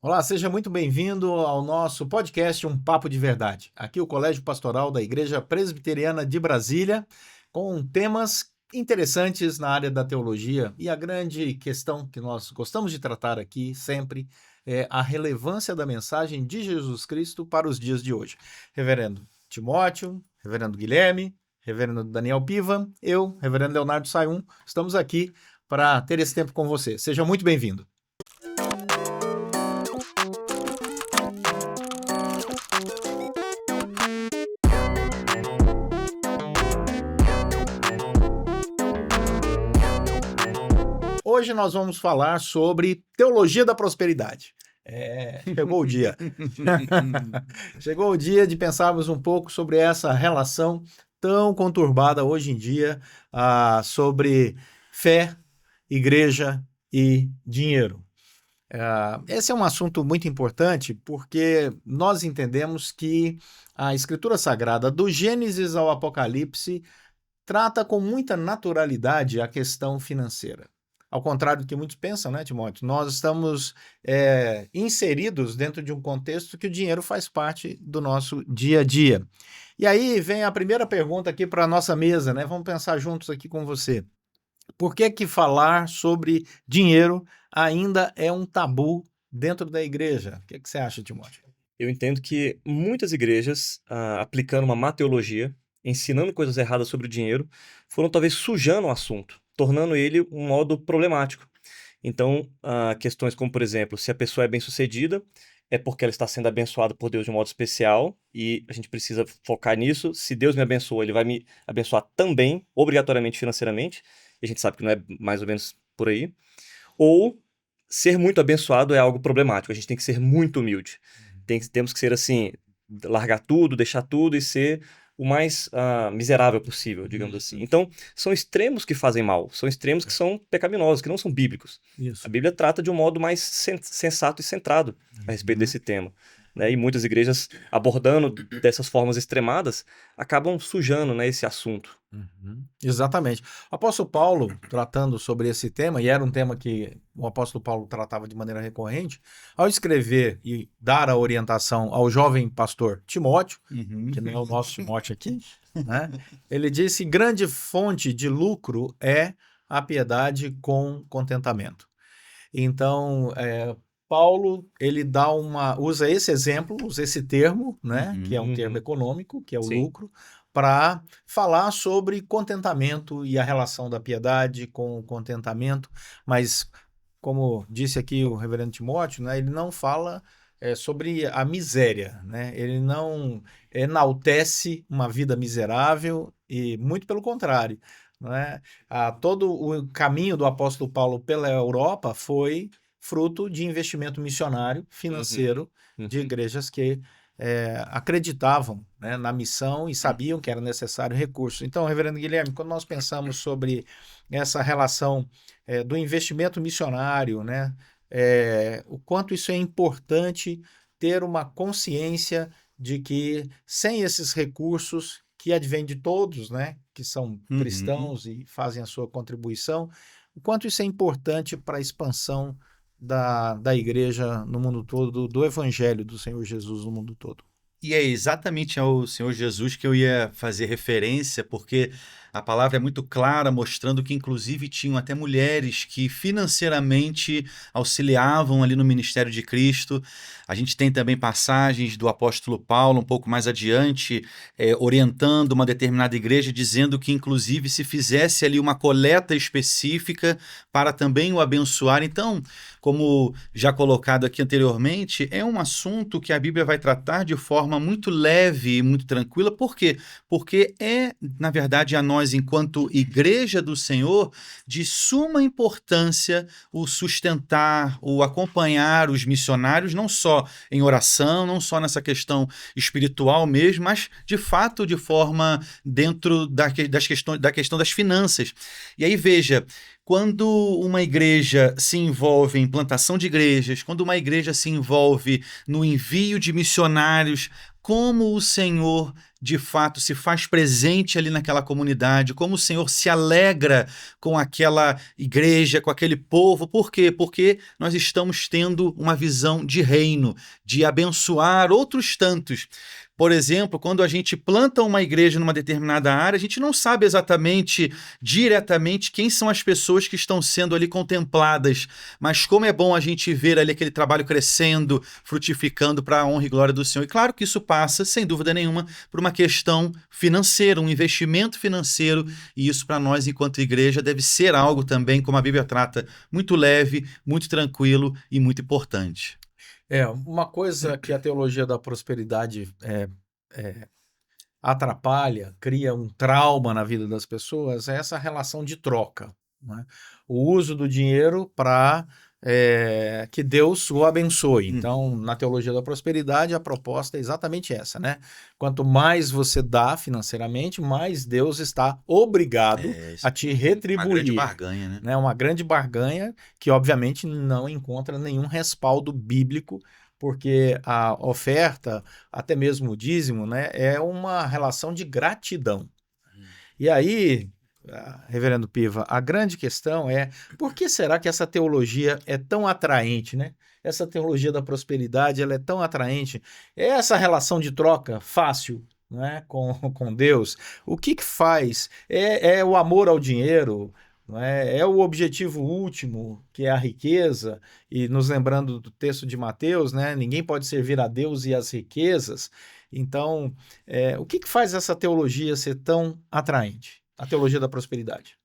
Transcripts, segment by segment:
Olá, seja muito bem-vindo ao nosso podcast Um Papo de Verdade. Aqui o Colégio Pastoral da Igreja Presbiteriana de Brasília, com temas interessantes na área da teologia. E a grande questão que nós gostamos de tratar aqui sempre é a relevância da mensagem de Jesus Cristo para os dias de hoje. Reverendo Timóteo, Reverendo Guilherme, Reverendo Daniel Piva, eu, Reverendo Leonardo Sayum, estamos aqui para ter esse tempo com você. Seja muito bem-vindo. Hoje nós vamos falar sobre teologia da prosperidade. Chegou o dia. Chegou o dia de pensarmos um pouco sobre essa relação tão conturbada hoje em dia, sobre fé, igreja e dinheiro. Esse é um assunto muito importante porque nós entendemos que a Escritura Sagrada, do Gênesis ao Apocalipse, trata com muita naturalidade a questão financeira. Ao contrário do que muitos pensam, né, Timóteo? Nós estamos inseridos dentro de um contexto que o dinheiro faz parte do nosso dia a dia. E aí vem a primeira pergunta aqui para a nossa mesa, né? Vamos pensar juntos aqui com você. Por que falar sobre dinheiro ainda é um tabu dentro da igreja? O que você acha, Timóteo? Eu entendo que muitas igrejas, aplicando uma má teologia, ensinando coisas erradas sobre o dinheiro, foram talvez sujando o assunto, tornando ele um modo problemático. Então, questões como, por exemplo, se a pessoa é bem-sucedida, é porque ela está sendo abençoada por Deus de um modo especial, e a gente precisa focar nisso. Se Deus me abençoa, ele vai me abençoar também, obrigatoriamente financeiramente, e a gente sabe que não é mais ou menos por aí. Ou ser muito abençoado é algo problemático, a gente tem que ser muito humilde. Temos que ser assim, largar tudo, deixar tudo e ser o mais miserável possível, digamos assim. Então, são extremos que fazem mal, são extremos que são pecaminosos, que não são bíblicos. Isso. A Bíblia trata de um modo mais sensato e centrado a respeito desse tema. Né? E muitas igrejas, abordando dessas formas extremadas, acabam sujando, né, esse assunto. Exatamente. O apóstolo Paulo, tratando sobre esse tema, e era um tema que o apóstolo Paulo tratava de maneira recorrente, ao escrever e dar a orientação ao jovem pastor Timóteo, que não é o nosso Timóteo aqui, né? Ele disse: grande fonte de lucro é a piedade com contentamento. Então, Paulo, ele usa esse exemplo, usa esse termo, né, que é um termo econômico, que é o Sim. lucro, para falar sobre contentamento e a relação da piedade com o contentamento, mas, como disse aqui o reverendo Timóteo, né, ele não fala sobre a miséria, né? Ele não enaltece uma vida miserável e, muito pelo contrário, né? Todo o caminho do apóstolo Paulo pela Europa foi fruto de investimento missionário financeiro de igrejas que acreditavam, né, na missão e sabiam que era necessário recursos. Então, reverendo Guilherme, quando nós pensamos sobre essa relação do investimento missionário, né, o quanto isso é importante ter uma consciência de que sem esses recursos que advêm de todos, né, que são cristãos e fazem a sua contribuição, o quanto isso é importante para a expansão da igreja no mundo todo, do evangelho do Senhor Jesus no mundo todo. E é exatamente ao Senhor Jesus que eu ia fazer referência, porque a palavra é muito clara, mostrando que inclusive tinham até mulheres que financeiramente auxiliavam ali no ministério de Cristo. A gente tem também passagens do apóstolo Paulo, um pouco mais adiante, orientando uma determinada igreja, dizendo que inclusive se fizesse ali uma coleta específica para também o abençoar. Então, como já colocado aqui anteriormente, é um assunto que a Bíblia vai tratar de forma muito leve e muito tranquila. Por quê? Porque na verdade, a nós, enquanto igreja do Senhor, de suma importância o sustentar, o acompanhar os missionários, não só em oração, não só nessa questão espiritual mesmo, mas, de fato, de forma dentro da questão das finanças. E aí, veja, Quando uma igreja se envolve em plantação de igrejas, quando uma igreja se envolve no envio de missionários, como o Senhor de fato se faz presente ali naquela comunidade, como o Senhor se alegra com aquela igreja, com aquele povo. Por quê? Porque nós estamos tendo uma visão de reino, de abençoar outros tantos. Por exemplo, quando a gente planta uma igreja numa determinada área, a gente não sabe exatamente, diretamente, quem são as pessoas que estão sendo ali contempladas, mas como é bom a gente ver ali aquele trabalho crescendo, frutificando para a honra e glória do Senhor. E claro que isso passa, sem dúvida nenhuma, por uma questão financeira, um investimento financeiro, e isso para nós, enquanto igreja, deve ser algo também, como a Bíblia trata, muito leve, muito tranquilo e muito importante. Uma coisa que a teologia da prosperidade atrapalha, cria um trauma na vida das pessoas, é essa relação de troca, né? O uso do dinheiro para que Deus o abençoe. Então, na teologia da prosperidade, a proposta é exatamente essa, né? Quanto mais você dá financeiramente, mais Deus está obrigado a te Uma grande retribuir. barganha, né? Uma grande barganha que, obviamente, não encontra nenhum respaldo bíblico, porque a oferta, até mesmo o dízimo, né, é uma relação de gratidão. E aí, reverendo Piva, a grande questão é por que será que essa teologia é tão atraente, né? Essa teologia da prosperidade, ela é tão atraente. É essa relação de troca fácil, né, com Deus. O que faz? É o amor ao dinheiro, não é? É o objetivo último, que é a riqueza, e nos lembrando do texto de Mateus, né? Ninguém pode servir a Deus e as riquezas. Então, o que faz essa teologia ser tão atraente? A teologia da prosperidade.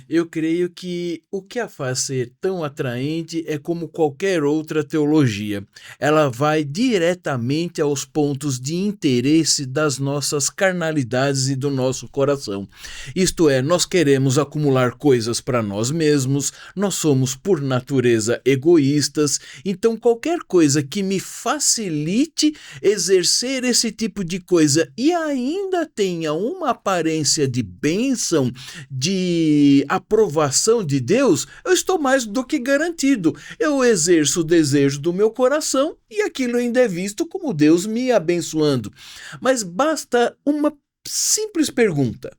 Eu creio que o que a faz ser tão atraente é como qualquer outra teologia. Ela vai diretamente aos pontos de interesse das nossas carnalidades e do nosso coração. Isto é, nós queremos acumular coisas para nós mesmos, nós somos por natureza egoístas, então qualquer coisa que me facilite exercer esse tipo de coisa e ainda tenha uma aparência de bênção, de aprovação de Deus, eu estou mais do que garantido. Eu exerço o desejo do meu coração e aquilo ainda é visto como Deus me abençoando. Mas basta uma simples pergunta.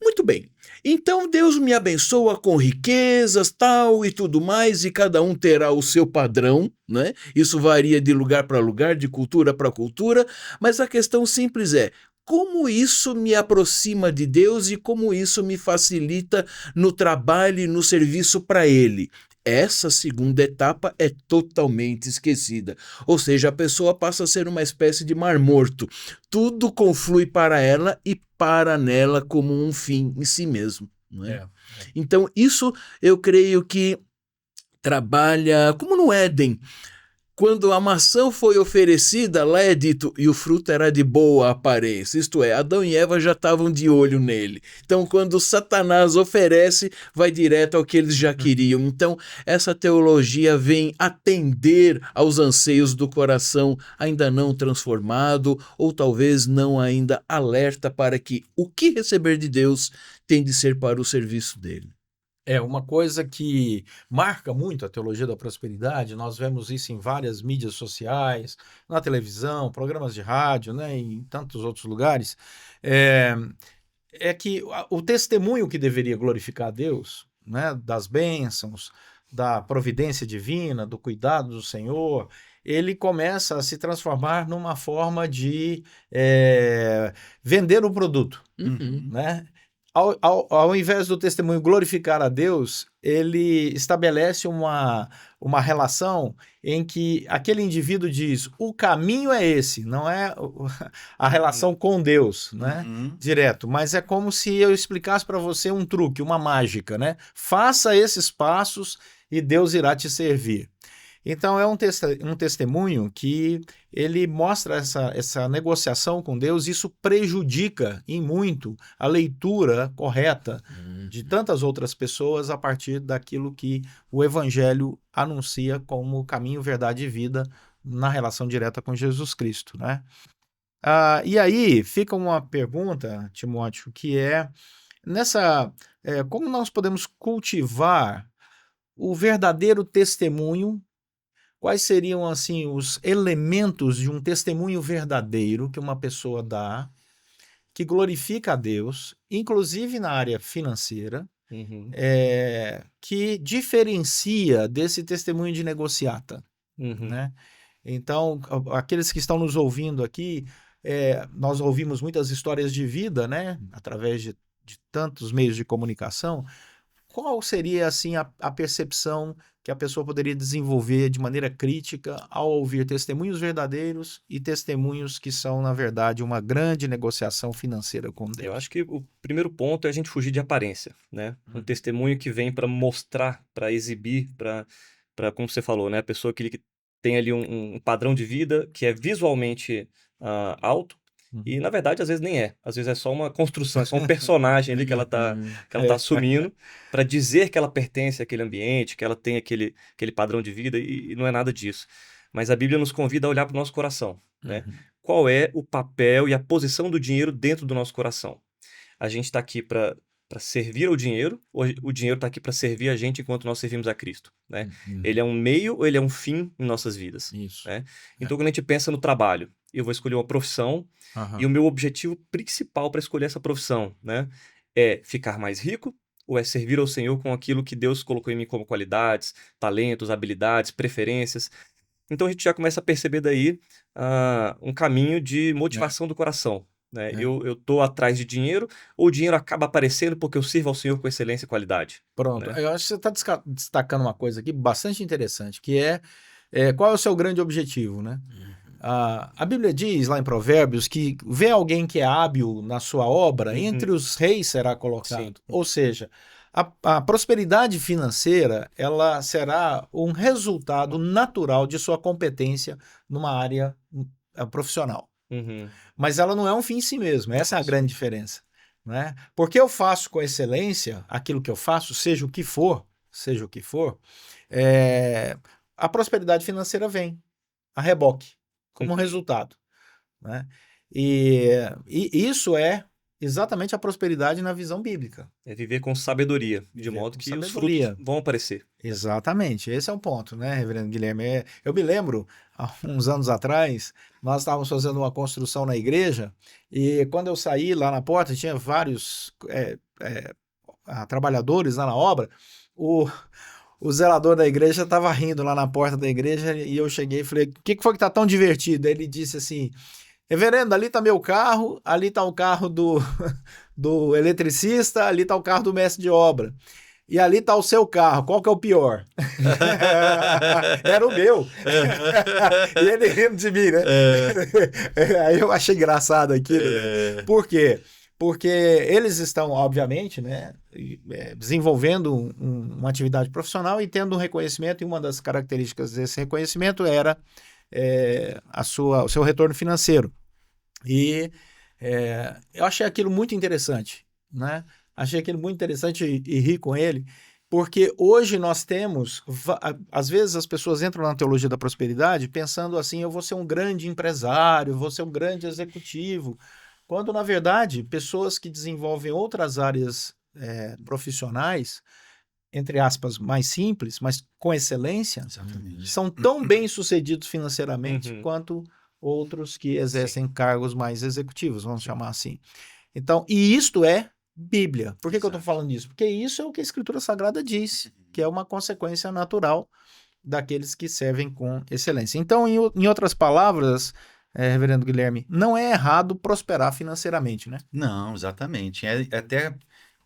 Muito bem, então Deus me abençoa com riquezas, tal e tudo mais, e cada um terá o seu padrão, né? Isso varia de lugar para lugar, de cultura para cultura, mas a questão simples é: como isso me aproxima de Deus e como isso me facilita no trabalho e no serviço para Ele? Essa segunda etapa é totalmente esquecida. Ou seja, a pessoa passa a ser uma espécie de mar morto. Tudo conflui para ela e para nela como um fim em si mesmo. Não é? Então, isso eu creio que trabalha como no Éden. Quando a maçã foi oferecida, lá é dito, e o fruto era de boa aparência, isto é, Adão e Eva já estavam de olho nele. Então, quando Satanás oferece, vai direto ao que eles já queriam. Então, essa teologia vem atender aos anseios do coração ainda não transformado, ou talvez não ainda alerta para que o que receber de Deus tem de ser para o serviço dele. Uma coisa que marca muito a teologia da prosperidade, nós vemos isso em várias mídias sociais, na televisão, programas de rádio, né, em tantos outros lugares, é que o testemunho que deveria glorificar a Deus, né, das bênçãos, da providência divina, do cuidado do Senhor, ele começa a se transformar numa forma de vender um produto, né? Ao invés do testemunho glorificar a Deus, ele estabelece uma relação em que aquele indivíduo diz: o caminho é esse, não é a relação com Deus, né? Direto, mas é como se eu explicasse para você um truque, uma mágica, né? Faça esses passos e Deus irá te servir. Então é um testemunho que ele mostra essa negociação com Deus. Isso prejudica em muito a leitura correta de tantas outras pessoas a partir daquilo que o Evangelho anuncia como caminho, verdade e vida na relação direta com Jesus Cristo, né? E aí fica uma pergunta, Timóteo, que é como nós podemos cultivar o verdadeiro testemunho? Quais seriam, assim, os elementos de um testemunho verdadeiro que uma pessoa dá, que glorifica a Deus, inclusive na área financeira, Uhum. que diferencia desse testemunho de negociata, Uhum. né? Então, aqueles que estão nos ouvindo aqui, nós ouvimos muitas histórias de vida, né? Através de tantos meios de comunicação. Qual seria, assim, a percepção que a pessoa poderia desenvolver de maneira crítica ao ouvir testemunhos verdadeiros e testemunhos que são, na verdade, uma grande negociação financeira com Eu Deus? acho que o primeiro ponto é a gente fugir de aparência, né? Um testemunho que vem para mostrar, para exibir, como você falou, né? A pessoa que tem ali um padrão de vida que é visualmente alto e, na verdade, às vezes nem é. Às vezes é só uma construção, é só um personagem ali que ela tá assumindo para dizer que ela pertence àquele ambiente, que ela tem aquele padrão de vida e não é nada disso. Mas a Bíblia nos convida a olhar para o nosso coração, né? Qual é o papel e a posição do dinheiro dentro do nosso coração? A gente está aqui para servir ao dinheiro, ou o dinheiro está aqui para servir a gente enquanto nós servimos a Cristo, né? Ele é um meio ou ele é um fim em nossas vidas, Isso. né? Então, quando a gente pensa no trabalho, eu vou escolher uma profissão e o meu objetivo principal para escolher essa profissão, né, é ficar mais rico ou é servir ao Senhor com aquilo que Deus colocou em mim como qualidades, talentos, habilidades, preferências. Então a gente já começa a perceber daí um caminho de motivação do coração, né? Eu tô atrás de dinheiro ou o dinheiro acaba aparecendo porque eu sirvo ao Senhor com excelência e qualidade, Pronto. né? Eu acho que você está destacando uma coisa aqui bastante interessante, que qual é o seu grande objetivo, né? A Bíblia diz lá em Provérbios que vê alguém que é hábil na sua obra, entre os reis será colocado. Sim. Ou seja, a prosperidade financeira, ela será um resultado natural de sua competência numa área profissional. Uhum. Mas ela não é um fim em si mesmo, essa é a grande diferença, né? Porque eu faço com excelência aquilo que eu faço, seja o que for, a prosperidade financeira vem a reboque, como resultado, né? E isso é exatamente a prosperidade na visão bíblica. É viver com sabedoria, de Viver modo com que os sabedoria. frutos vão aparecer. Exatamente, esse é o ponto, né, Reverendo Guilherme? Eu me lembro, há uns anos atrás, nós estávamos fazendo uma construção na igreja e quando eu saí lá na porta, tinha vários trabalhadores lá na obra, o zelador da igreja estava rindo lá na porta da igreja e eu cheguei e falei, o que foi que tá tão divertido? Ele disse assim, reverendo, ali tá meu carro, ali tá o carro do eletricista, ali tá o carro do mestre de obra. E ali tá o seu carro, qual que é o pior? Era o meu. E ele rindo de mim, né? Aí eu achei engraçado aquilo. Né? Por quê? Porque eles estão, obviamente, né, desenvolvendo uma atividade profissional e tendo um reconhecimento, e uma das características desse reconhecimento era o seu retorno financeiro. E eu achei aquilo muito interessante, né? Achei aquilo muito interessante e ri com ele, porque hoje nós temos, às vezes as pessoas entram na teologia da prosperidade pensando assim, eu vou ser um grande empresário, vou ser um grande executivo, quando na verdade pessoas que desenvolvem outras áreas profissionais, entre aspas, mais simples, mas com excelência, são tão bem sucedidos financeiramente quanto outros que exercem cargos mais executivos, vamos chamar assim. Então, e isto é Bíblia. Por que eu estou falando isso? Porque isso é o que a Escritura Sagrada diz, que é uma consequência natural daqueles que servem com excelência. Então, em outras palavras, Reverendo Guilherme, não é errado prosperar financeiramente, né? Não, exatamente. Até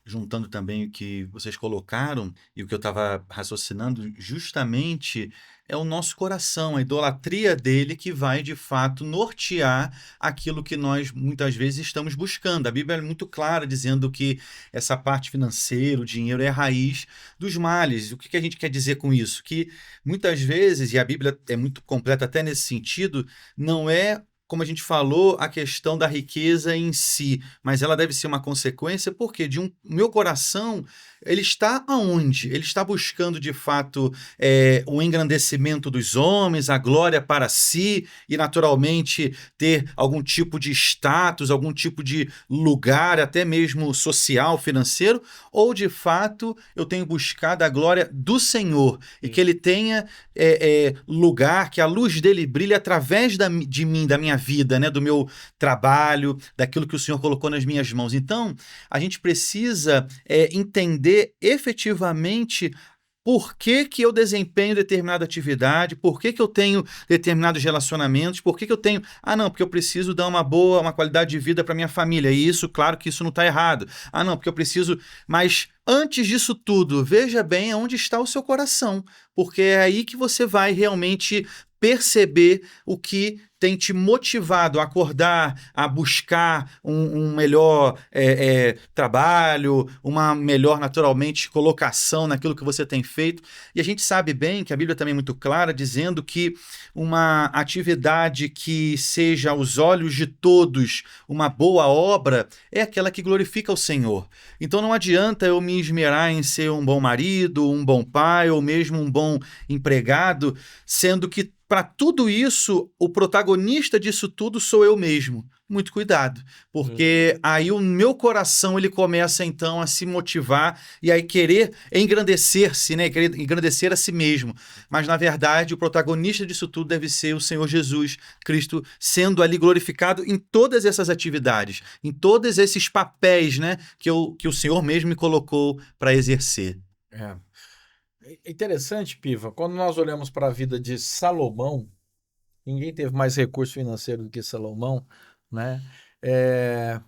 juntando também o que vocês colocaram e o que eu estava raciocinando, justamente é o nosso coração, a idolatria dele que vai, de fato, nortear aquilo que nós muitas vezes estamos buscando. A Bíblia é muito clara dizendo que essa parte financeira, o dinheiro, é a raiz dos males. O que a gente quer dizer com isso? Que muitas vezes, e a Bíblia é muito completa até nesse sentido, não é como a gente falou, a questão da riqueza em si, mas ela deve ser uma consequência, porque meu coração, ele está aonde? Ele está buscando, de fato, o engrandecimento dos homens, a glória para si, e naturalmente ter algum tipo de status, algum tipo de lugar, até mesmo social, financeiro, ou de fato eu tenho buscado a glória do Senhor, e que ele tenha lugar, que a luz dele brilhe através de mim, da minha vida, né? Do meu trabalho, daquilo que o Senhor colocou nas minhas mãos. Então, a gente precisa entender efetivamente por que que eu desempenho determinada atividade, por que que eu tenho determinados relacionamentos, por que que eu tenho... Ah, não, porque eu preciso dar uma qualidade de vida para minha família. E isso, claro que isso não está errado. Ah, não, porque eu preciso... Mas antes disso tudo, veja bem onde está o seu coração, porque é aí que você vai realmente perceber o que tem te motivado a acordar, a buscar um melhor trabalho, uma melhor, naturalmente, colocação naquilo que você tem feito. E a gente sabe bem que a Bíblia também é muito clara, dizendo que uma atividade que seja aos olhos de todos uma boa obra é aquela que glorifica o Senhor. Então não adianta eu me esmerar em ser um bom marido, um bom pai ou mesmo um bom empregado, sendo que para tudo isso, o protagonista disso tudo sou eu mesmo. Muito cuidado, porque aí o meu coração ele começa então a se motivar e aí querer engrandecer-se, né? Querer engrandecer a si mesmo. Mas na verdade o protagonista disso tudo deve ser o Senhor Jesus Cristo, sendo ali glorificado em todas essas atividades, em todos esses papéis, né? Que o Senhor mesmo me colocou para exercer. É interessante, Piva, quando nós olhamos para a vida de Salomão, ninguém teve mais recurso financeiro do que Salomão, né?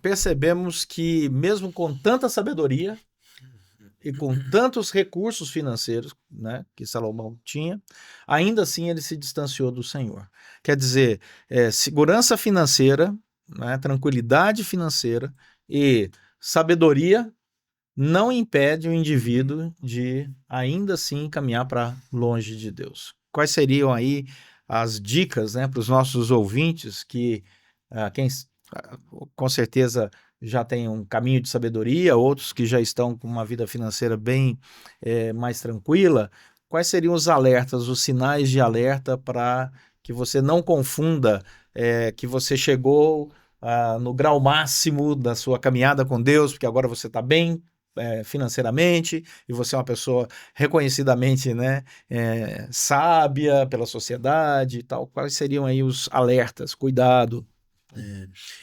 Percebemos que mesmo com tanta sabedoria e com tantos recursos financeiros, né, que Salomão tinha, ainda assim ele se distanciou do Senhor. Quer dizer, segurança financeira, né, tranquilidade financeira e sabedoria não impede o indivíduo de ainda assim caminhar para longe de Deus. Quais seriam aí as dicas, né, para os nossos ouvintes que com certeza já tem um caminho de sabedoria, outros que já estão com uma vida financeira bem mais tranquila? Quais seriam os alertas, os sinais de alerta para que você não confunda que você chegou no grau máximo da sua caminhada com Deus, porque agora você está bem financeiramente e você é uma pessoa reconhecidamente, né, sábia pela sociedade e tal? Quais seriam aí os alertas? Cuidado.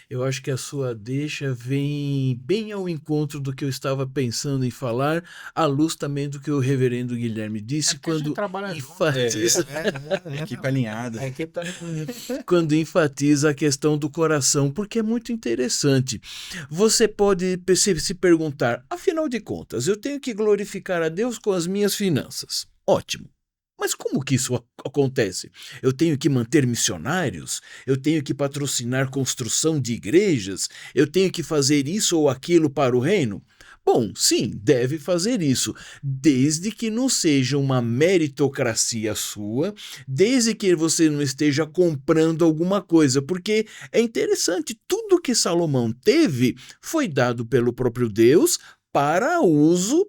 Eu acho que a sua deixa vem bem ao encontro do que eu estava pensando em falar, à luz também do que o reverendo Guilherme disse quando enfatiza Equipe alinhada. quando enfatiza a questão do coração, porque é muito interessante. Você pode se perguntar, afinal de contas, eu tenho que glorificar a Deus com as minhas finanças. Ótimo. Mas como que isso acontece? Eu tenho que manter missionários? Eu tenho que patrocinar construção de igrejas? Eu tenho que fazer isso ou aquilo para o reino? Bom, sim, deve fazer isso, desde que não seja uma meritocracia sua, desde que você não esteja comprando alguma coisa, porque é interessante, tudo que Salomão teve foi dado pelo próprio Deus para uso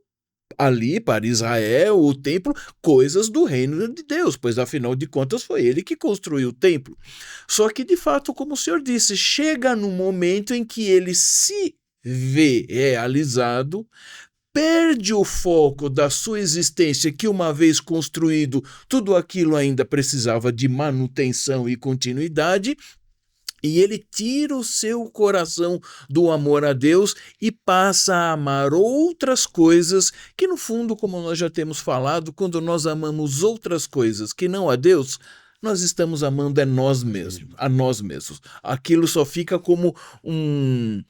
ali para Israel, o templo, coisas do reino de Deus, pois afinal de contas foi ele que construiu o templo. Só que de fato, como o senhor disse, chega no momento em que ele se vê realizado, perde o foco da sua existência, que uma vez construído, tudo aquilo ainda precisava de manutenção e continuidade, e ele tira o seu coração do amor a Deus e passa a amar outras coisas que, no fundo, como nós já temos falado, quando nós amamos outras coisas que não a Deus, nós estamos amando a nós mesmos. Aquilo só fica como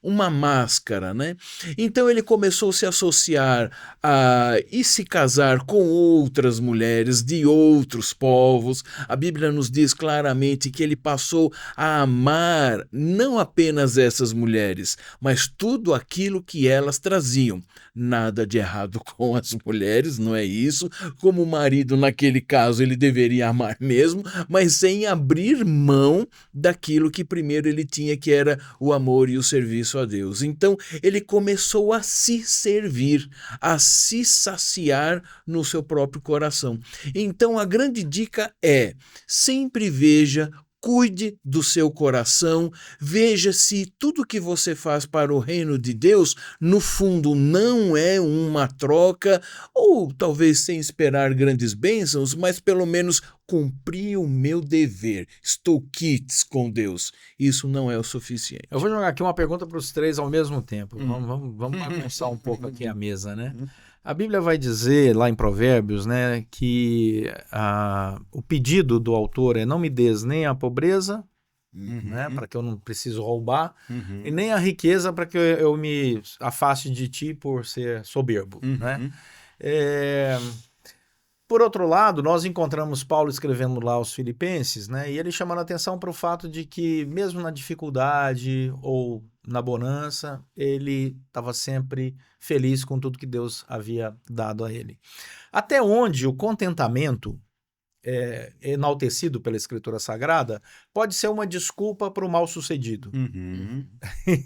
uma máscara, né? Então ele começou a se associar e se casar com outras mulheres de outros povos. A Bíblia nos diz claramente que ele passou a amar não apenas essas mulheres, mas tudo aquilo que elas traziam. Nada de errado com as mulheres, não é isso? Como marido, naquele caso, ele deveria amar mesmo. mas sem abrir mão daquilo que primeiro ele tinha, que era o amor e o serviço a Deus. Então, ele começou a se servir, a se saciar no seu próprio coração. Então, a grande dica é: sempre veja, cuide do seu coração, veja se tudo que você faz para o reino de Deus, no fundo, não é uma troca, ou talvez sem esperar grandes bênçãos, mas pelo menos cumpri o meu dever, estou quites com Deus. Isso não é o suficiente. Eu vou jogar aqui uma pergunta para os três ao mesmo tempo. Vamos bagunçar um pouco aqui a mesa, né? A Bíblia vai dizer lá em Provérbios, né, que o pedido do autor é: não me des nem a pobreza, né, para que eu não preciso roubar, e nem a riqueza para que eu me afaste de ti por ser soberbo, né? Por outro lado, nós encontramos Paulo escrevendo lá aos Filipenses, né, e ele chamando a atenção para o fato de que, mesmo na dificuldade ou na bonança, ele estava sempre feliz com tudo que Deus havia dado a ele. Até onde o contentamento, enaltecido pela Escritura Sagrada, pode ser uma desculpa para o mal-sucedido.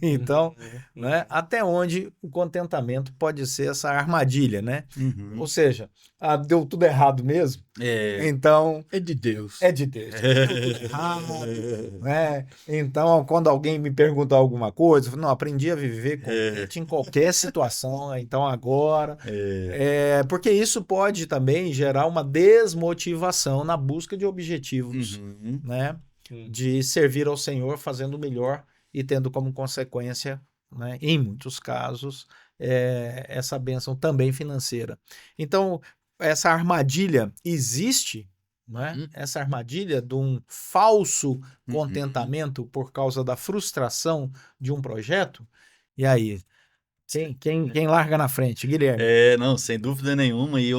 Então, né, até onde o contentamento pode ser essa armadilha, né? Ou seja, deu tudo errado mesmo, então É de Deus. é de Deus. Deu tudo errado, né? Então, quando alguém me pergunta alguma coisa, eu falo: não, aprendi a viver contente em qualquer situação, então agora... porque isso pode também gerar uma desmotivação na busca de objetivos, né? De servir ao Senhor fazendo o melhor e tendo como consequência, né, em muitos casos, essa bênção também financeira. Então, essa armadilha existe, né? Essa armadilha de um falso contentamento por causa da frustração de um projeto. E aí, quem larga na frente? Guilherme. Não, sem dúvida nenhuma. E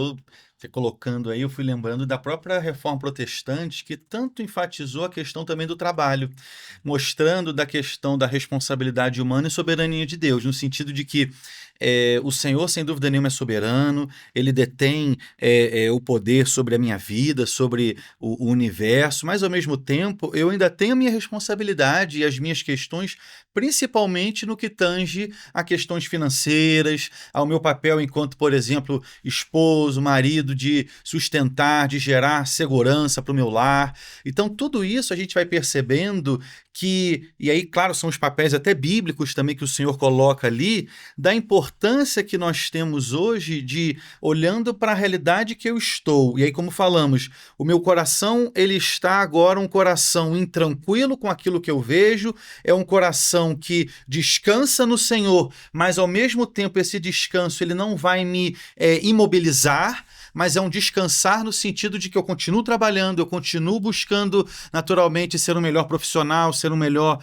você colocando aí, eu fui lembrando da própria Reforma Protestante, que tanto enfatizou a questão também do trabalho, mostrando da questão da responsabilidade humana e soberania de Deus, no sentido de que o Senhor, sem dúvida nenhuma, é soberano, ele detém o poder sobre a minha vida, sobre o universo, mas ao mesmo tempo eu ainda tenho a minha responsabilidade e as minhas questões, principalmente no que tange a questões financeiras, ao meu papel enquanto, por exemplo, esposo, marido, de sustentar, de gerar segurança para o meu lar. Então, tudo isso a gente vai percebendo que, e aí, claro, são os papéis até bíblicos também que o Senhor coloca ali, da importância que nós temos hoje de, olhando para a realidade que eu estou, e aí, como falamos, o meu coração, ele está agora um coração intranquilo com aquilo que eu vejo, é um coração que descansa no Senhor, mas ao mesmo tempo esse descanso, ele não vai me imobilizar, mas é um descansar no sentido de que eu continuo trabalhando, eu continuo buscando naturalmente ser um melhor profissional, ser um melhor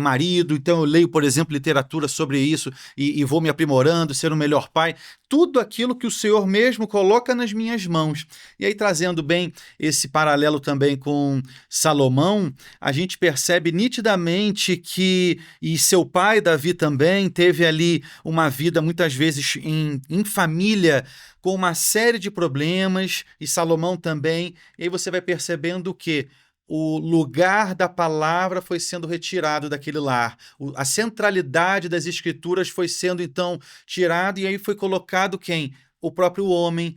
marido. Então eu leio, por exemplo, literatura sobre isso e vou me aprimorando, ser um melhor pai. Tudo aquilo que o Senhor mesmo coloca nas minhas mãos. E aí, trazendo bem esse paralelo também com Salomão, a gente percebe nitidamente que, e seu pai, Davi, também teve ali uma vida muitas vezes em família, com uma série de problemas, e Salomão também. E aí você vai percebendo que o lugar da palavra foi sendo retirado daquele lar. A centralidade das escrituras foi sendo, então, tirada, e aí foi colocado quem? O próprio homem,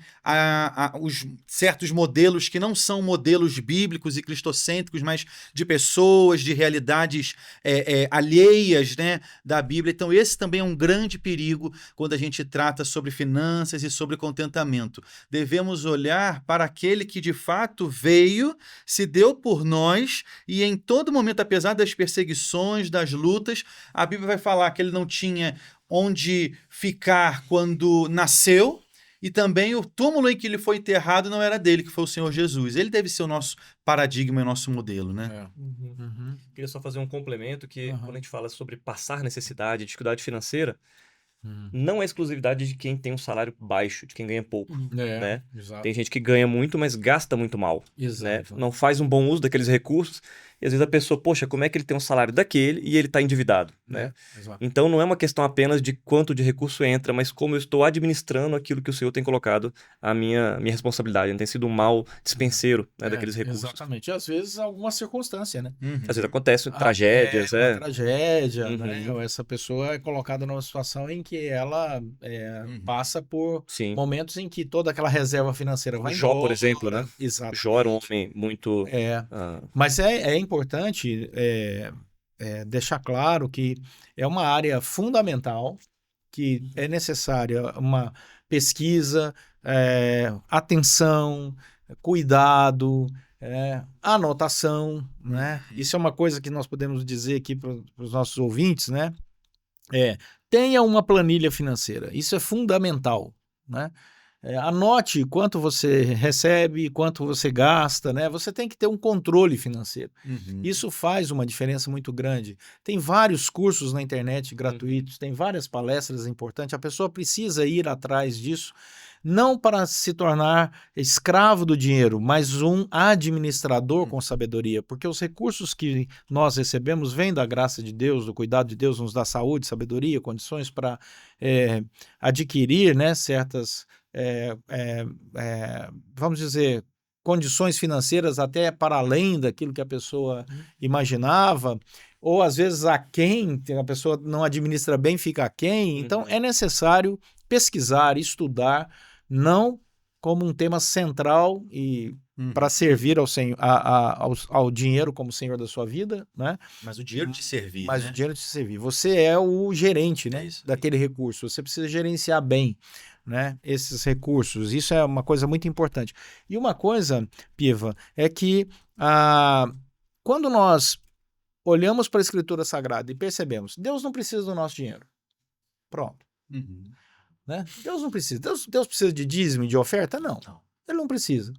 os certos modelos que não são modelos bíblicos e cristocêntricos, mas de pessoas, de realidades alheias, né, da Bíblia. Então esse também é um grande perigo quando a gente trata sobre finanças e sobre contentamento. Devemos olhar para aquele que de fato veio, se deu por nós, e em todo momento, apesar das perseguições, das lutas, a Bíblia vai falar que ele não tinha onde ficar quando nasceu, e também o túmulo em que ele foi enterrado não era dele, que foi o Senhor Jesus. Ele deve ser o nosso paradigma e o nosso modelo, né? Queria só fazer um complemento que quando a gente fala sobre passar necessidade, dificuldade financeira, não é exclusividade de quem tem um salário baixo, de quem ganha pouco, né? Exato. Tem gente que ganha muito, mas gasta muito mal, né? Exato. Não faz um bom uso daqueles recursos. E às vezes a pessoa, poxa, como é que ele tem um salário daquele e ele está endividado, né? Exato. Então não é uma questão apenas de quanto de recurso entra, mas como eu estou administrando aquilo que o Senhor tem colocado a minha responsabilidade. Não tem sido um mau dispenseiro, né, daqueles recursos. Exatamente. E às vezes alguma circunstância, né? Uhum. Às vezes acontecem tragédias, Uma tragédia, Uhum. né? Ou essa pessoa é colocada numa situação em que ela passa por Sim. momentos em que toda aquela reserva financeira vai Jó, por embora. exemplo, né? Exato. Jó era um homem muito... Mas é importante deixar claro que é uma área fundamental, que é necessária uma pesquisa, atenção, cuidado, anotação, né? Isso é uma coisa que nós podemos dizer aqui para os nossos ouvintes, né? Tenha uma planilha financeira, isso é fundamental, né? Anote quanto você recebe, quanto você gasta, né? Você tem que ter um controle financeiro. Uhum. Isso faz uma diferença muito grande. Tem vários cursos na internet gratuitos, tem várias palestras importantes. A pessoa precisa ir atrás disso, não para se tornar escravo do dinheiro, mas um administrador com sabedoria, porque os recursos que nós recebemos vêm da graça de Deus, do cuidado de Deus, nos dá saúde, sabedoria, condições para adquirir, né, certas vamos dizer, condições financeiras até para além daquilo que a pessoa imaginava, ou às vezes aquém, a pessoa não administra bem, fica aquém. Então é necessário pesquisar, estudar, não como um tema central e para servir ao dinheiro como senhor da sua vida, né? Mas o dinheiro te servir, Mas né? o dinheiro te servir. Você é o gerente, né, isso. daquele recurso. Você precisa gerenciar bem, né, esses recursos. Isso é uma coisa muito importante. E uma coisa, Piva, é que quando nós olhamos para a Escritura Sagrada e percebemos, Deus não precisa do nosso dinheiro. Pronto. Uhum. Né? Deus não precisa. Deus precisa de dízimo, de oferta? Não. Ele não precisa.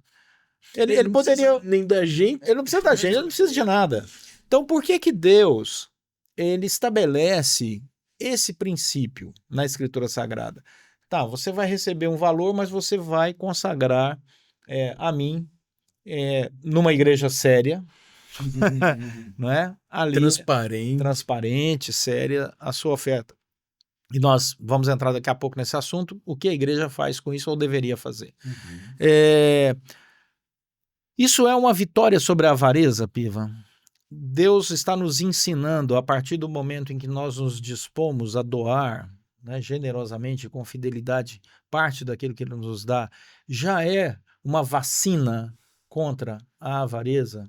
Ele Ele não poderia... precisa nem da gente. Ele não precisa da gente, ele não precisa de nada. Então, por que Deus ele estabelece esse princípio na Escritura Sagrada? Tá, você vai receber um valor, mas você vai consagrar a mim numa igreja séria, não é? Ali, transparente, séria, a sua oferta. E nós vamos entrar daqui a pouco nesse assunto, o que a igreja faz com isso ou deveria fazer. Isso é uma vitória sobre a avareza, Piva? Deus está nos ensinando, a partir do momento em que nós nos dispomos a doar, né, generosamente, com fidelidade, parte daquilo que Ele nos dá, já é uma vacina contra a avareza?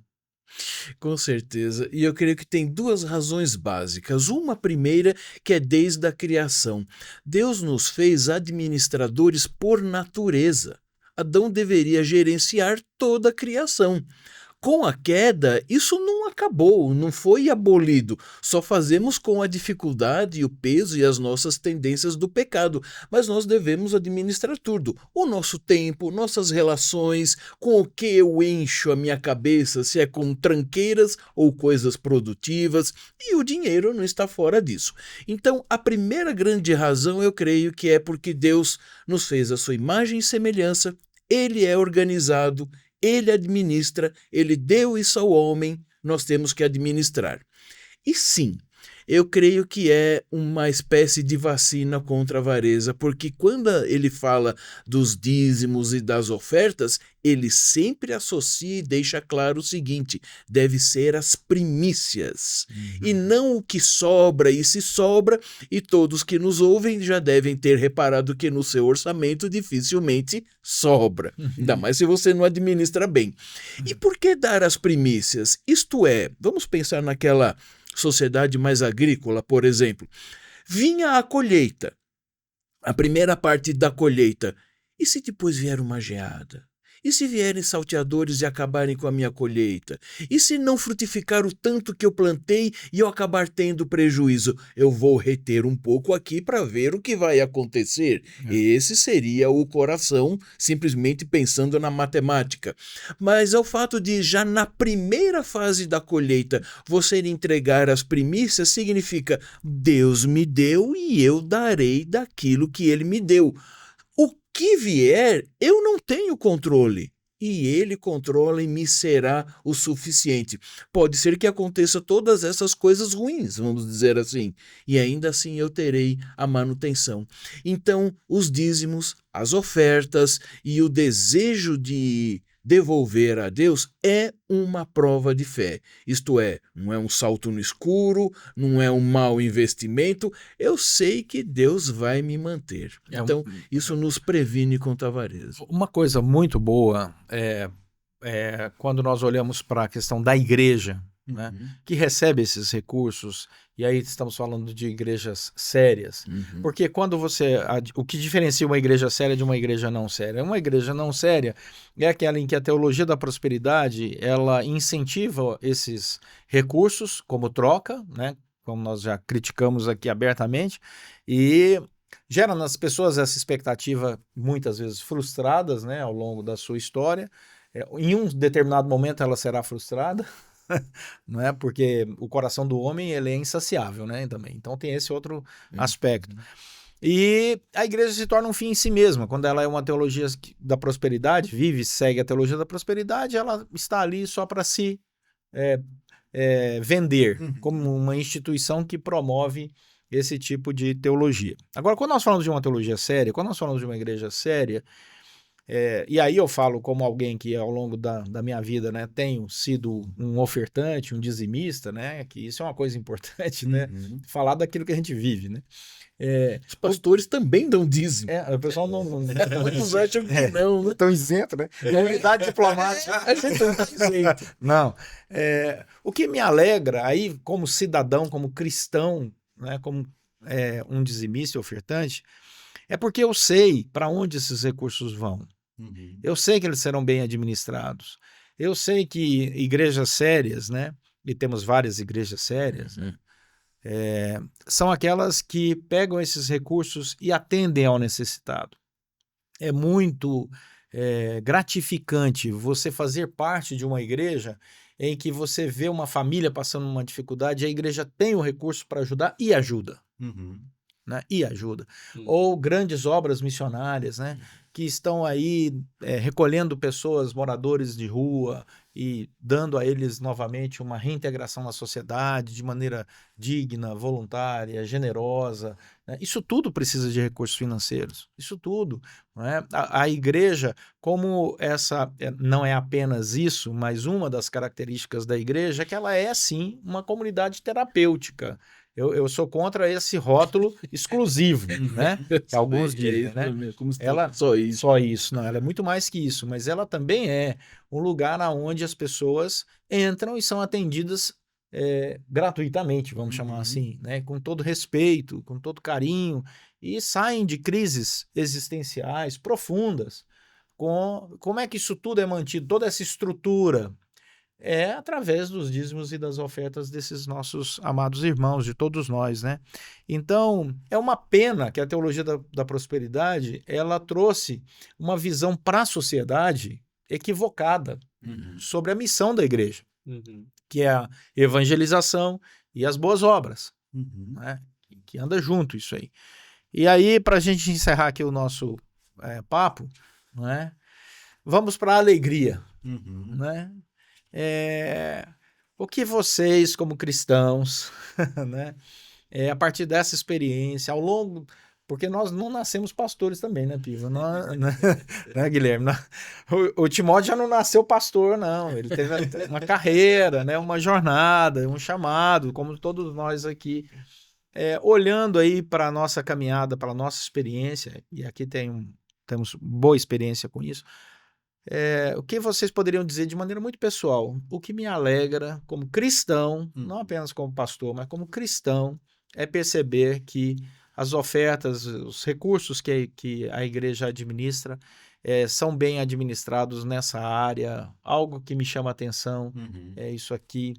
Com certeza. E eu creio que tem duas razões básicas. Uma primeira, que é desde a criação. Deus nos fez administradores por natureza. Adão deveria gerenciar toda a criação. Com a queda, isso não acabou, não foi abolido. Só fazemos com a dificuldade e o peso e as nossas tendências do pecado. Mas nós devemos administrar tudo. O nosso tempo, nossas relações, com o que eu encho a minha cabeça, se é com tranqueiras ou coisas produtivas. E o dinheiro não está fora disso. Então, a primeira grande razão, eu creio que é porque Deus nos fez a sua imagem e semelhança. Ele é organizado, Ele administra, Ele deu isso ao homem, nós temos que administrar. E sim, eu creio que é uma espécie de vacina contra a avareza, porque quando ele fala dos dízimos e das ofertas, ele sempre associa e deixa claro o seguinte: deve ser as primícias, e não o que sobra, e se sobra, e todos que nos ouvem já devem ter reparado que no seu orçamento dificilmente sobra, ainda mais se você não administra bem. E por que dar as primícias? Isto é, vamos pensar naquela sociedade mais agrícola, por exemplo. Vinha a colheita, a primeira parte da colheita. E se depois vier uma geada? E se vierem salteadores e acabarem com a minha colheita? E se não frutificar o tanto que eu plantei e eu acabar tendo prejuízo? Eu vou reter um pouco aqui para ver o que vai acontecer. Esse seria o coração, simplesmente pensando na matemática. Mas é o fato de, já na primeira fase da colheita, você entregar as primícias, significa: Deus me deu e eu darei daquilo que Ele me deu. O que vier, eu não tenho controle. e ele controla e me será o suficiente. Pode ser que aconteça todas essas coisas ruins, vamos dizer assim, e ainda assim eu terei a manutenção. Então, os dízimos, as ofertas e o desejo de devolver a Deus é uma prova de fé. Isto é, não é um salto no escuro, não é um mau investimento. Eu sei que Deus vai me manter. Então, isso nos previne contra a avareza. Uma coisa muito boa é quando nós olhamos para a questão da igreja, né, que recebe esses recursos, e aí estamos falando de igrejas sérias, porque quando o que diferencia uma igreja séria de uma igreja não séria? Uma igreja não séria é aquela em que a teologia da prosperidade, ela incentiva esses recursos como troca, né, como nós já criticamos aqui abertamente, e gera nas pessoas essa expectativa, muitas vezes frustradas, né, ao longo da sua história. Em um determinado momento ela será frustrada, não é? Porque o coração do homem, ele é insaciável, né, também. Então tem esse outro aspecto. E a igreja se torna um fim em si mesma. Quando ela é uma teologia da prosperidade, vive e segue a teologia da prosperidade, ela está ali só para se vender, como uma instituição que promove esse tipo de teologia. Agora, quando nós falamos de uma teologia séria, quando nós falamos de uma igreja séria, e aí eu falo como alguém que ao longo da minha vida, né, tenho sido um ofertante, um dizimista, né, que isso é uma coisa importante, né, falar daquilo que a gente vive, né. Os pastores também dão dízimo. O pessoal não Muitos acham que não, né? Estão isentos, né? Imunidade diplomática. A gente não tá isento. Não. O que me alegra aí, como cidadão, como cristão, né, como um dizimista e ofertante, é porque eu sei para onde esses recursos vão. Eu sei que eles serão bem administrados. Eu sei que igrejas sérias, né, e temos várias igrejas sérias, são aquelas que pegam esses recursos e atendem ao necessitado. É muito gratificante você fazer parte de uma igreja em que você vê uma família passando uma dificuldade e a igreja tem o recurso para ajudar e ajuda. Né? E ajuda. Ou grandes obras missionárias, né? Que estão aí recolhendo pessoas, moradores de rua e dando a eles novamente uma reintegração na sociedade de maneira digna, voluntária, generosa. Né? Isso tudo precisa de recursos financeiros. Isso tudo. Né? A igreja, como essa não é apenas isso, mas uma das características da igreja é que ela é, sim, uma comunidade terapêutica. Eu sou contra esse rótulo exclusivo, né? Que alguns dizem, né? Como se Ela só isso. só isso, não, ela é muito mais que isso, mas ela também é um lugar onde as pessoas entram e são atendidas gratuitamente, vamos chamar assim, né? Com todo respeito, com todo carinho, e saem de crises existenciais profundas. Como é que isso tudo é mantido, toda essa estrutura? É através dos dízimos e das ofertas desses nossos amados irmãos, de todos nós, né? Então, é uma pena que a teologia da prosperidade, ela trouxe uma visão para a sociedade equivocada sobre a missão da igreja, que é a evangelização e as boas obras, né? Que anda junto isso aí. E aí, para a gente encerrar aqui o nosso papo, né? Vamos para a alegria, né? O que vocês, como cristãos, né, a partir dessa experiência, ao longo... Porque nós não nascemos pastores também, né, Piva? Né, Guilherme? O Timóteo já não nasceu pastor, não. Ele teve uma carreira, né, uma jornada, um chamado, como todos nós aqui. Olhando aí para a nossa caminhada, para a nossa experiência, e aqui temos boa experiência com isso, o que vocês poderiam dizer de maneira muito pessoal? O que me alegra como cristão, não apenas como pastor, mas como cristão, é perceber que as ofertas, os recursos que a igreja administra são bem administrados nessa área. Algo que me chama a atenção é isso aqui,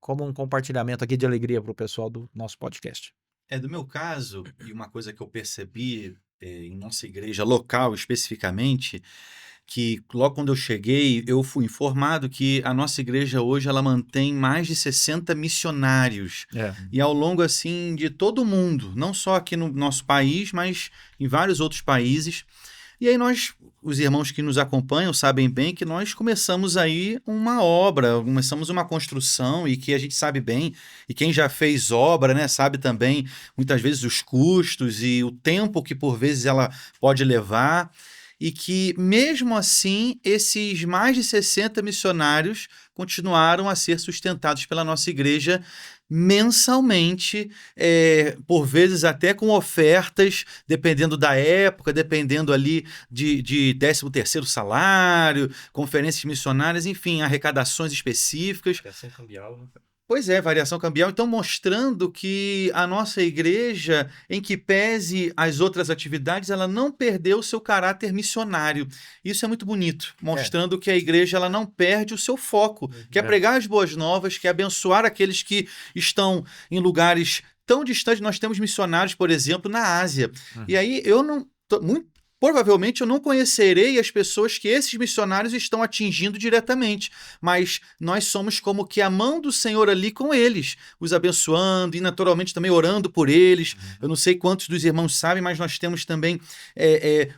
como um compartilhamento aqui de alegria para o pessoal do nosso podcast. Do meu caso, e uma coisa que eu percebi em nossa igreja local especificamente, que logo quando eu cheguei, eu fui informado que a nossa igreja hoje ela mantém mais de 60 missionários. E ao longo assim de todo o mundo, não só aqui no nosso país, mas em vários outros países. E aí os irmãos que nos acompanham sabem bem que nós começamos aí uma obra, começamos uma construção e que a gente sabe bem, e quem já fez obra, né, sabe também muitas vezes os custos e o tempo que por vezes ela pode levar, e que mesmo assim esses mais de 60 missionários continuaram a ser sustentados pela nossa igreja mensalmente, por vezes até com ofertas, dependendo da época, dependendo ali de 13º salário, conferências missionárias, enfim, arrecadações específicas. Variação cambial, né? Pois é, variação cambial. Então, mostrando que a nossa igreja, em que pese as outras atividades, ela não perdeu o seu caráter missionário. Isso é muito bonito, mostrando que a igreja ela não perde o seu foco, que é pregar as boas novas, que é abençoar aqueles que estão em lugares tão distantes. Nós temos missionários, por exemplo, na Ásia. E aí eu não... Provavelmente eu não conhecerei as pessoas que esses missionários estão atingindo diretamente, mas nós somos como que a mão do Senhor ali com eles, os abençoando e naturalmente também orando por eles. Eu não sei quantos dos irmãos sabem, mas nós temos também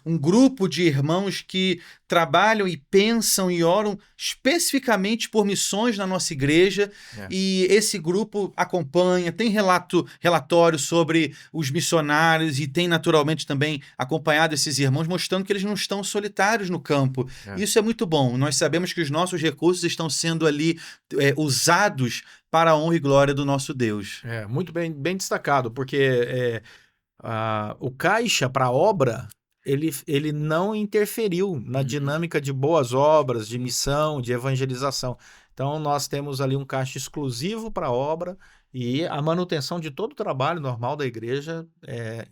um grupo de irmãos que trabalham e pensam e oram especificamente por missões na nossa igreja, e esse grupo acompanha, tem relatório sobre os missionários e tem naturalmente também acompanhado esses irmãos, mostrando que eles não estão solitários no campo. Isso é muito bom. Nós sabemos que os nossos recursos estão sendo ali usados para a honra e glória do nosso Deus. Muito bem destacado, porque o caixa para a obra ele não interferiu na dinâmica de boas obras, de missão, de evangelização. Então, nós temos ali um caixa exclusivo para a obra e a manutenção de todo o trabalho normal da igreja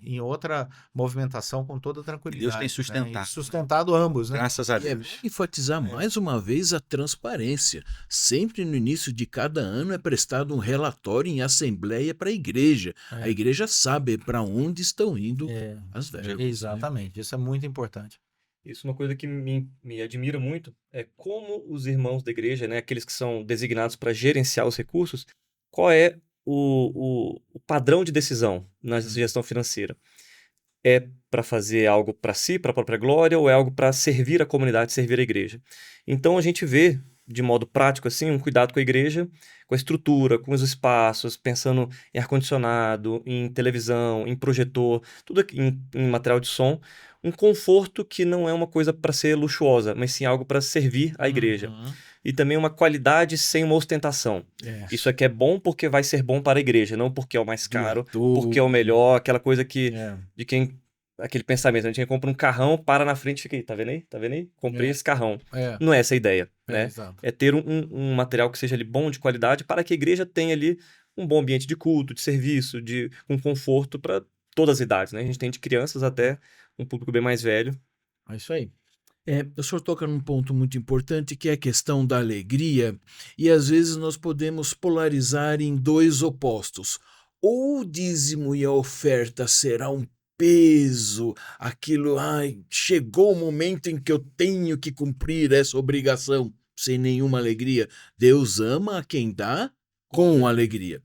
em outra movimentação com toda tranquilidade. Deus tem sustentado. Né? E sustentado ambos, né? Graças a Deus. Enfatizar mais uma vez a transparência. Sempre no início de cada ano é prestado um relatório em assembleia para a igreja. A igreja sabe para onde estão indo as verbas. Exatamente, isso é muito importante. Isso é uma coisa que me admira muito, é como os irmãos da igreja, né, aqueles que são designados para gerenciar os recursos, qual é o padrão de decisão na gestão financeira? É para fazer algo para si, para a própria glória, ou é algo para servir a comunidade, servir a igreja? Então a gente vê, de modo prático, assim, um cuidado com a igreja, com a estrutura, com os espaços, pensando em ar-condicionado, em televisão, em projetor, tudo aqui, em material de som, um conforto que não é uma coisa para ser luxuosa, mas sim algo para servir a igreja. E também uma qualidade sem uma ostentação. Isso aqui é bom porque vai ser bom para a igreja, não porque é o mais caro, porque é o melhor, aquela coisa que de quem... Aquele pensamento, a gente compra um carrão, para na frente e fica aí, tá vendo aí? Tá vendo aí? Comprei esse carrão. Não é essa a ideia, né? É ter um material que seja ali bom, de qualidade, para que a igreja tenha ali um bom ambiente de culto, de serviço, um conforto para todas as idades, né? A gente tem de crianças até um público bem mais velho. É isso aí. O senhor toca num ponto muito importante, que é a questão da alegria, e às vezes nós podemos polarizar em dois opostos. Ou o dízimo e a oferta será um peso, aquilo, chegou o momento em que eu tenho que cumprir essa obrigação, sem nenhuma alegria. Deus ama a quem dá com alegria.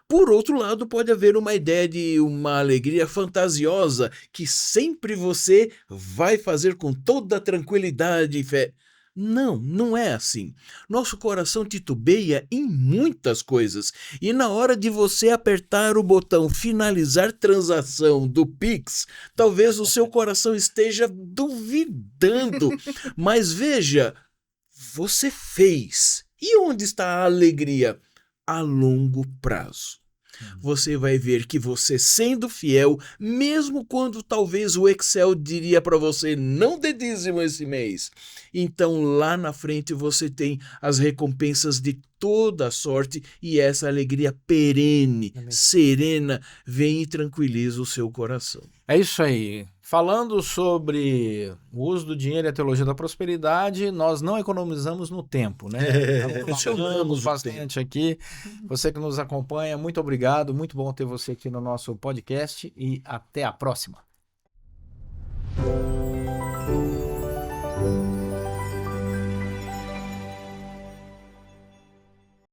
Por outro lado, pode haver uma ideia de uma alegria fantasiosa, que sempre você vai fazer com toda tranquilidade e fé. Não é assim. Nosso coração titubeia em muitas coisas, e na hora de você apertar o botão finalizar transação do Pix, talvez o seu coração esteja duvidando, mas veja, você fez. E onde está a alegria? A longo prazo. Você vai ver que você, sendo fiel, mesmo quando talvez o Excel diria para você não dê dízimo esse mês, então lá na frente você tem as recompensas de toda a sorte, e essa alegria perene, serena, vem e tranquiliza o seu coração. É isso aí. Falando sobre o uso do dinheiro e a teologia da prosperidade, nós não economizamos no tempo, né? Funcionamos bastante aqui. Você que nos acompanha, muito obrigado. Muito bom ter você aqui no nosso podcast e até a próxima.